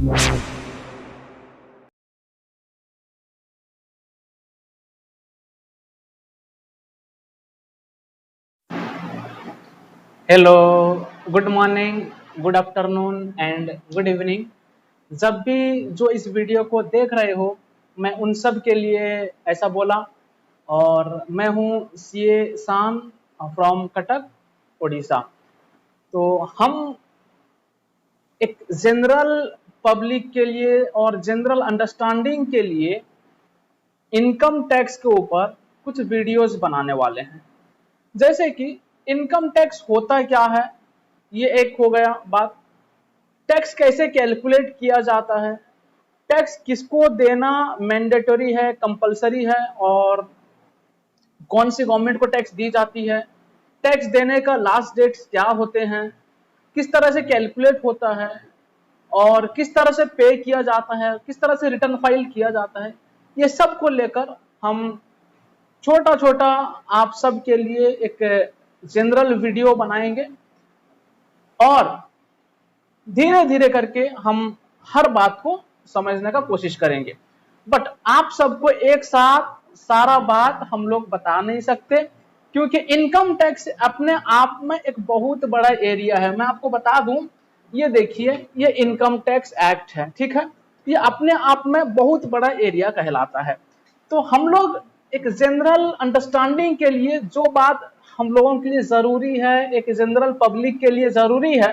Hello, good morning, good afternoon and good evening. जब भी जो इस वीडियो को देख रहे हो, मैं उन सब के लिए ऐसा बोला। और मैं हूँ सीए शान फ्रॉम कटक, उड़ीसा। तो हम एक जनरल पब्लिक के लिए और जनरल अंडरस्टैंडिंग के लिए इनकम टैक्स के ऊपर कुछ वीडियोस बनाने वाले हैं। जैसे कि इनकम टैक्स होता क्या है, ये एक हो गया बात। टैक्स कैसे कैलकुलेट किया जाता है, टैक्स किसको देना मैंडेटरी है, कंपलसरी है, और कौन सी गवर्नमेंट को टैक्स दी जाती है, टैक्स देने का लास्ट डेट्स क्या होते हैं, किस तरह से कैलकुलेट होता है, और किस तरह से पे किया जाता है, किस तरह से रिटर्न फाइल किया जाता है, ये सब को लेकर हम छोटा छोटा आप सब के लिए एक जनरल वीडियो बनाएंगे। और धीरे धीरे करके हम हर बात को समझने का कोशिश करेंगे। बट आप सबको एक साथ सारा बात हम लोग बता नहीं सकते, क्योंकि इनकम टैक्स अपने आप में एक बहुत बड़ा एरिया है। मैं आपको बता दूं, ये देखिए, ये इनकम टैक्स एक्ट है, ठीक है। ये अपने आप में बहुत बड़ा एरिया कहलाता है। तो हम लोग एक जनरल अंडरस्टैंडिंग के लिए जो बात हम लोगों के लिए जरूरी है, एक जनरल पब्लिक के लिए जरूरी है,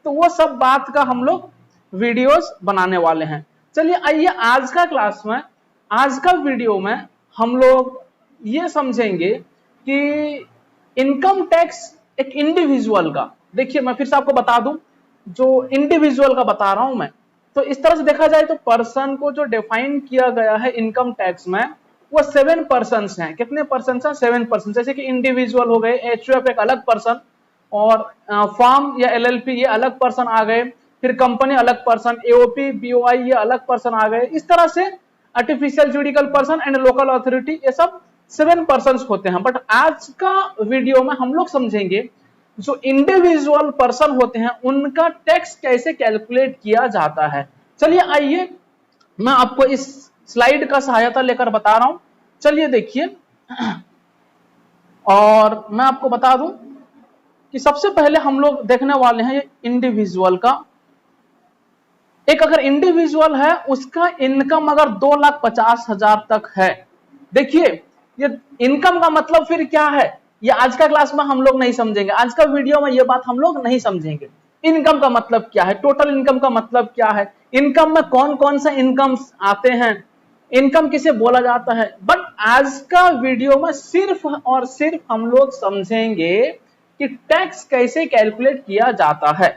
तो वो सब बात का हम लोग वीडियोस बनाने वाले हैं। चलिए आइए, आज का क्लास में, आज का वीडियो में हम लोग ये समझेंगे कि इनकम टैक्स एक इंडिविजुअल का, देखिए मैं फिर से आपको बता दूं, जो इंडिविजुअल का बता रहा हूं मैं, तो इस तरह से देखा जाए तो पर्सन को जो डिफाइन किया गया है इनकम टैक्स में, वो 7 पर्सन हैं। कितने पर्सन हैं? 7 पर्सन। जैसे कि इंडिविजुअल हो गए, एचयूएफ एक अलग पर्सन, और फर्म या एलएलपी ये अलग पर्सन आ गए, फिर कंपनी अलग पर्सन, एओपी बीओआई ये अलग पर्सन आ गए। इस तरह से artificial judicial person and local authority, ये सब 7 पर्सन होते हैं। बट आज का वीडियो में हम लोग समझेंगे जो इंडिविजुअल पर्सन होते हैं उनका टैक्स कैसे कैलकुलेट किया जाता है। चलिए आइए, मैं आपको इस स्लाइड का सहायता लेकर बता रहा हूं। चलिए देखिए, और मैं आपको बता दूं कि सबसे पहले हम लोग देखने वाले हैं ये इंडिविजुअल का। एक अगर इंडिविजुअल है, उसका इनकम अगर 2,50,000 तक है। देखिए, ये इनकम का मतलब फिर क्या है, ये आज का क्लास में हम लोग नहीं समझेंगे, आज का वीडियो में ये बात हम लोग नहीं समझेंगे। इनकम का मतलब क्या है, टोटल इनकम का मतलब क्या है, इनकम में कौन कौन सा इनकम आते हैं, इनकम किसे बोला जाता है। बट आज का वीडियो में सिर्फ और सिर्फ हम लोग समझेंगे कि टैक्स कैसे कैलकुलेट किया जाता है,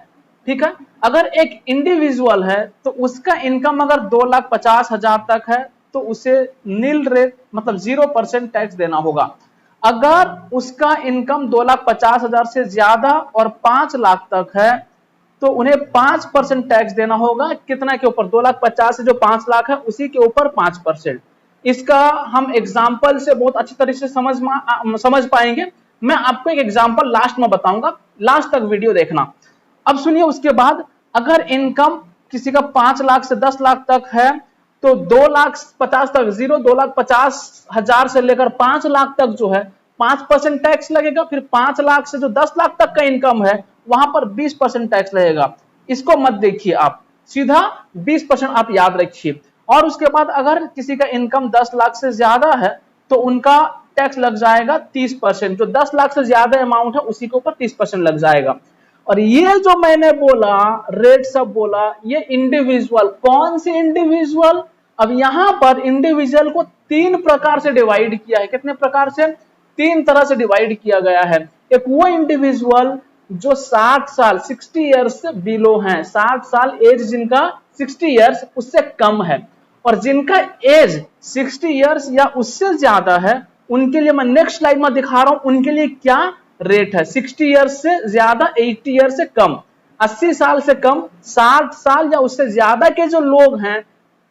ठीक है। अगर एक इंडिविजुअल है तो उसका इनकम अगर 2,50,000 तक है तो उसे नील रेट मतलब 0% टैक्स देना होगा। अगर उसका इनकम 2,50,000 से ज्यादा और 5 लाख तक है तो उन्हें 5% टैक्स देना होगा। कितना के ऊपर? 2,50,000 से जो 5 लाख है उसी के ऊपर 5%। इसका हम एग्जाम्पल से बहुत अच्छी तरह से समझ पाएंगे। मैं आपको एक एग्जाम्पल लास्ट में बताऊंगा, लास्ट तक वीडियो देखना। अब सुनिए, उसके बाद अगर इनकम किसी का 5 लाख से 10 लाख तक है तो 2,50,000 तक, 2,50,000 से लेकर 5 लाख तक जो है 5% टैक्स लगेगा। फिर 5 लाख से जो 10 लाख तक का इनकम है वहां पर 20% टैक्स लगेगा। इसको मत देखिए आप, सीधा 20% आप याद रखिए। और उसके बाद अगर किसी का इनकम 10 लाख से ज्यादा है तो उनका टैक्स लग जाएगा 30%। जो 10 लाख से ज्यादा अमाउंट है उसी के ऊपर 30% लग जाएगा। और ये जो मैंने बोला, रेट सब बोला, ये इंडिविजुअल। कौन से इंडिविजुअल? अब यहां पर इंडिविजुअल को 3 प्रकार से डिवाइड किया है। कितने प्रकार से? 3 तरह से डिवाइड किया गया है। एक वो इंडिविजुअल जो 60 साल 60 ईयर्स से बिलो हैं, 60 साल एज जिनका 60 ईयर्स उससे कम है, और जिनका एज 60 ईयर्स या उससे ज्यादा है उनके लिए मैं नेक्स्ट स्लाइड में दिखा रहा हूं उनके लिए क्या रेट है। 60 ईयर्स से ज्यादा, 80 ईयर्स से कम, 80 साल से कम, 60 साल या उससे ज्यादा के जो लोग हैं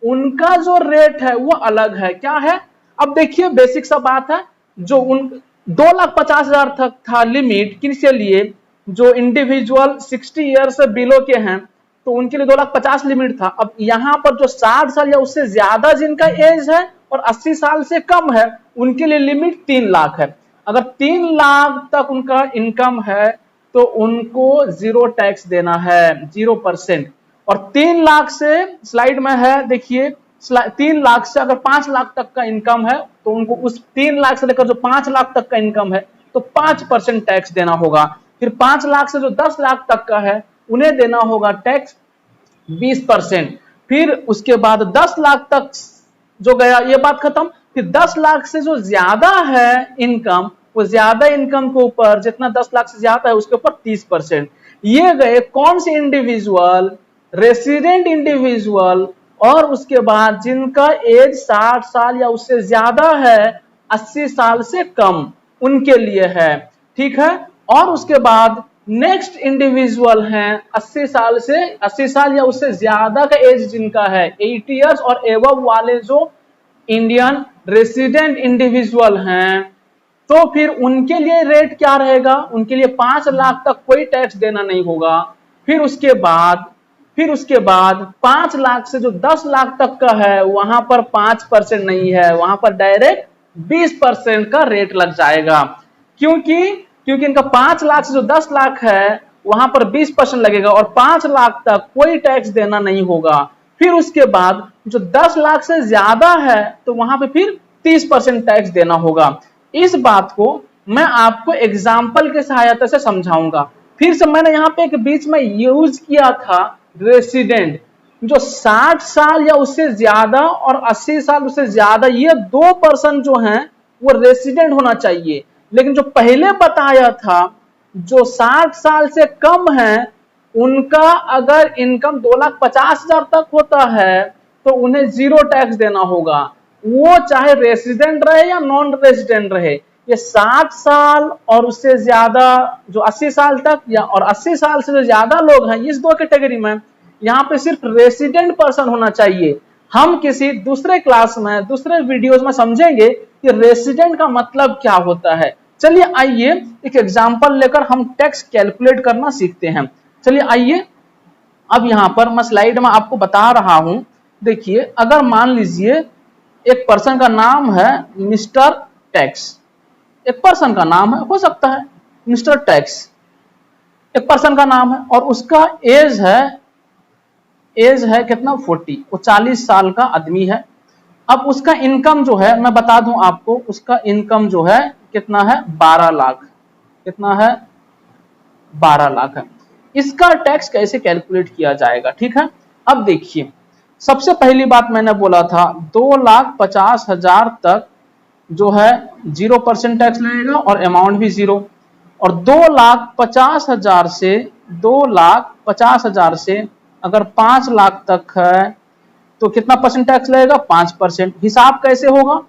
उनका जो रेट है वो अलग है। क्या है? अब देखिए, बेसिक सा बात है। जो उन 2,50,000 तक था लिमिट, किसके लिए? जो इंडिविजुअल 60 ईयर से बिलो के हैं तो उनके लिए 2,50,000 लिमिट था। अब यहाँ पर जो 60 साल या उससे ज्यादा जिनका एज है और 80 साल से कम है, उनके लिए लिमिट 3 लाख है। अगर 3 लाख तक उनका इनकम है तो उनको जीरो टैक्स देना है, 0%। और 3 लाख से, स्लाइड में है देखिए, 3 लाख से अगर 5 लाख तक का इनकम है तो उनको उस 3 लाख से लेकर जो 5 लाख तक का इनकम है तो 5% टैक्स देना होगा। फिर 5 लाख से जो 10 लाख तक का है उन्हें देना होगा टैक्स 20%। फिर उसके बाद 10 लाख तक जो गया, ये बात खत्म। फिर 10 लाख से जो ज्यादा है इनकम, वो ज्यादा इनकम के ऊपर, जितना 10 लाख से ज्यादा है उसके ऊपर 30%। ये गए कौन से इंडिविजुअल? रेसिडेंट इंडिविजुअल, और उसके बाद जिनका एज 60 साल या उससे ज्यादा है, 80 साल से कम, उनके लिए है, ठीक है। और उसके बाद नेक्स्ट इंडिविजुअल हैं 80 साल या उससे ज्यादा का एज जिनका है, 80 इयर्स और एबव वाले जो इंडियन रेसिडेंट इंडिविजुअल हैं, तो फिर उनके लिए रेट क्या रहेगा? उनके लिए 5 लाख तक कोई टैक्स देना नहीं होगा। फिर उसके बाद 5 लाख से जो 10 लाख तक का है वहां पर 5% नहीं है, वहां पर डायरेक्ट 20% का रेट लग जाएगा। क्योंकि इनका 5 लाख से जो 10 लाख है वहां पर 20% लगेगा और 5 लाख तक कोई टैक्स देना नहीं होगा। फिर उसके बाद जो 10 लाख से ज्यादा है तो वहां पे फिर 30% टैक्स देना होगा। इस बात को मैं आपको एग्जाम्पल के सहायता से समझाऊंगा। फिर से मैंने यहाँ पे एक बीच में यूज किया था रेसिडेंट, जो 60 साल या उससे ज्यादा और 80 साल उससे ज्यादा, ये 2 पर्सन जो हैं वो रेसिडेंट होना चाहिए। लेकिन जो पहले बताया था, जो 60 साल से कम है, उनका अगर इनकम 2,50,000 तक होता है तो उन्हें जीरो टैक्स देना होगा, वो चाहे रेसिडेंट रहे या नॉन रेसिडेंट रहे। ये 60 साल और उससे ज्यादा जो 80 साल तक, या और 80 साल से जो ज्यादा लोग हैं, इस 2 कैटेगरी में यहाँ पे सिर्फ रेसिडेंट पर्सन होना चाहिए। हम किसी दूसरे क्लास में, दूसरे वीडियोस में समझेंगे कि रेसिडेंट का मतलब क्या होता है। चलिए आइए एक एग्जांपल लेकर हम टैक्स कैलकुलेट करना सीखते हैं। चलिए आइए, अब यहाँ पर मैं स्लाइड में आपको बता रहा हूं। देखिए, अगर मान लीजिए एक पर्सन का नाम है मिस्टर टैक्स, एक पर्सन का नाम है, हो सकता है मिस्टर टैक्स, एक पर्सन का नाम है और उसका एज है कितना? 40, वो 40 साल का आदमी है। अब उसका इनकम जो है, मैं बता दूं आपको, उसका इनकम जो है कितना है? 12 लाख। कितना है? 12 लाख है। इसका टैक्स कैसे कैलकुलेट किया जाएगा? ठीक है, अब देखिए, सबसे पहली बात मैंने बोला था 2,50,000 तक जो है 0% टैक्स लगेगा और अमाउंट भी 0। और 2,50,000 से अगर 5 लाख तक है तो कितना परसेंट टैक्स लगेगा? 5%। हिसाब कैसे होगा?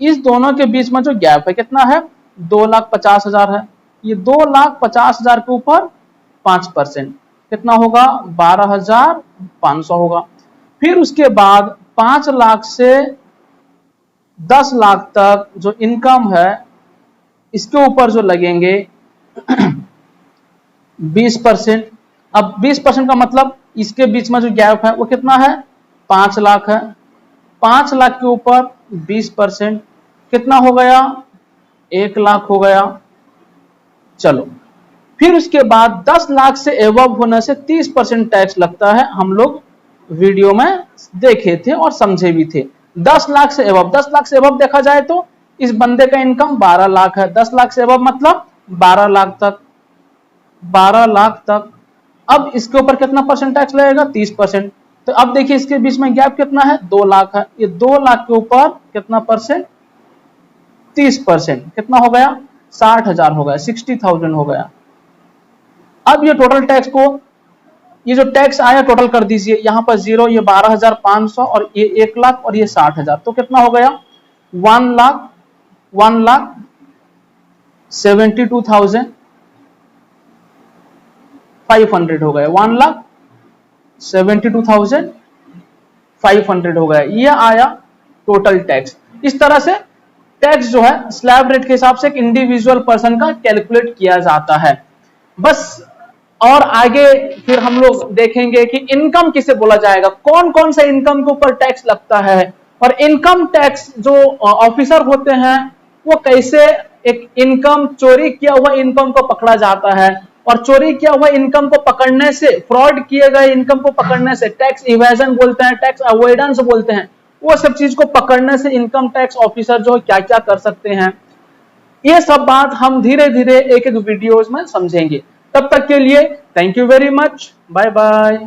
इस दोनों के बीच में जो गैप है कितना है? 2,50,000 है। ये 2,50,000 के ऊपर 5% कितना होगा? 12,500 होगा। फिर उसके बाद 5 लाख से 10 लाख तक जो इनकम है, इसके ऊपर जो लगेंगे 20%। अब 20% का मतलब इसके बीच में जो गैप है वो कितना है? 5 लाख है। 5 लाख के ऊपर 20% कितना हो गया? 1 लाख हो गया। चलो, फिर उसके बाद 10 लाख से एबव होने से 30% टैक्स लगता है, हम लोग वीडियो में देखे थे और समझे भी थे। 10 लाख से एबव देखा जाए तो इस बंदे का इनकम 12 लाख है। 10 लाख से एबव मतलब 12 लाख तक, 12 लाख तक। अब इसके ऊपर कितना परसेंट टैक्स लगेगा? 30%। तो अब देखिए इसके बीच में गैप कितना है? 2 लाख है। ये 2 लाख के ऊपर कितना परसेंट? 30%। कितना हो गया? 60,000 हो गया, 60,000 हो गया। अब ये टोटल टैक्स को, ये जो टैक्स आया टोटल कर दीजिए, यहां पर 0, ये 12,500 और ये 1 लाख और ये 60,000, तो कितना हो गया? 1,72,500 हो गया। 1,72,500 हो गया। ये आया टोटल टैक्स। इस तरह से टैक्स जो है स्लैब रेट के हिसाब से एक इंडिविजुअल पर्सन का कैलकुलेट किया जाता है। बस और आगे फिर हम लोग देखेंगे कि इनकम किसे बोला जाएगा, कौन कौन सा इनकम के ऊपर टैक्स लगता है, और इनकम टैक्स जो ऑफिसर होते हैं वो कैसे एक इनकम, चोरी किया हुआ इनकम को पकड़ा जाता है, और चोरी किया हुआ इनकम को पकड़ने से, फ्रॉड किए गए इनकम को पकड़ने से, टैक्स इवेजन बोलते हैं, टैक्स अवॉइडेंस बोलते हैं, वो सब चीज को पकड़ने से इनकम टैक्स ऑफिसर जो क्या क्या कर सकते हैं, ये सब बात हम धीरे धीरे एक एक वीडियोज में समझेंगे। तब तक के लिए thank you very much, bye bye.